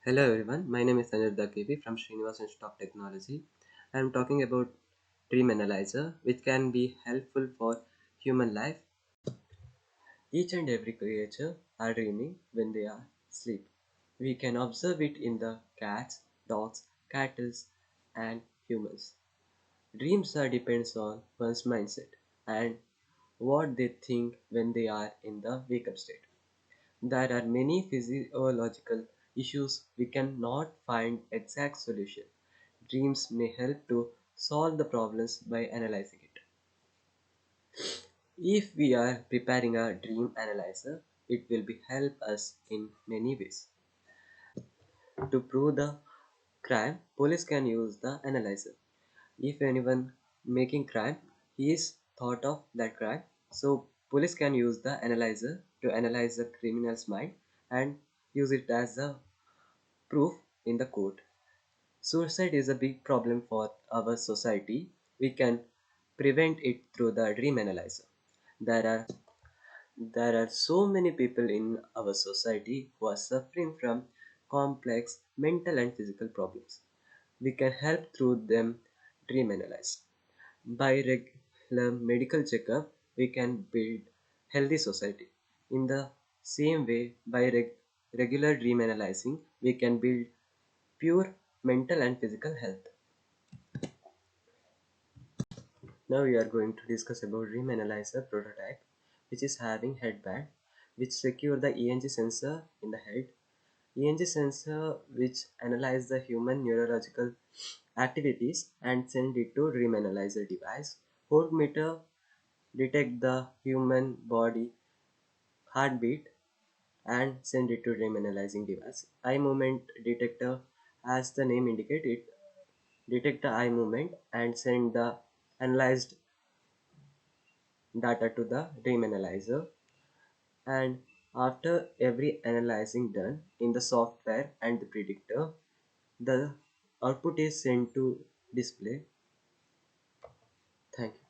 Hello everyone, my name is Aniruddha KV from Srinivas Institute of Technology. I am talking about dream analyzer which can be helpful for human life. Each and every creature are dreaming when they are asleep. We can observe it in the cats, dogs, cattle and humans. Dreams are depends on one's mindset and what they think when they are in the wake up state. There are many physiological issues we cannot find exact solution. Dreams may help to solve the problems by analyzing it. If we are preparing a dream analyzer, it will be help us in many ways. To prove the crime, police can use the analyzer. If anyone making crime, he is thought of that crime. So police can use the analyzer to analyze the criminal's mind and use it as a proof in the court. Suicide is a big problem for our society. We can prevent it through the dream analyzer. There are there are so many people in our society who are suffering from complex mental and physical problems. We can help through them dream analyze. By regular medical checkup, we can build healthy society. In the same way, by regular dream analyzing, we can build pure mental and physical health. Now we are going to discuss about Dream Analyzer prototype, which is having headband, which secure the ENG sensor in the head. ENG sensor which analyze the human neurological activities and send it to Dream Analyzer device. Voltmeter detect the human body heartbeat and send it to Dream Analyzing device. Eye movement detector, as the name indicate, it detect the eye movement and send the analyzed data to the dream analyzer, and after every analyzing done in the software and the predictor, the output is sent to display. Thank you.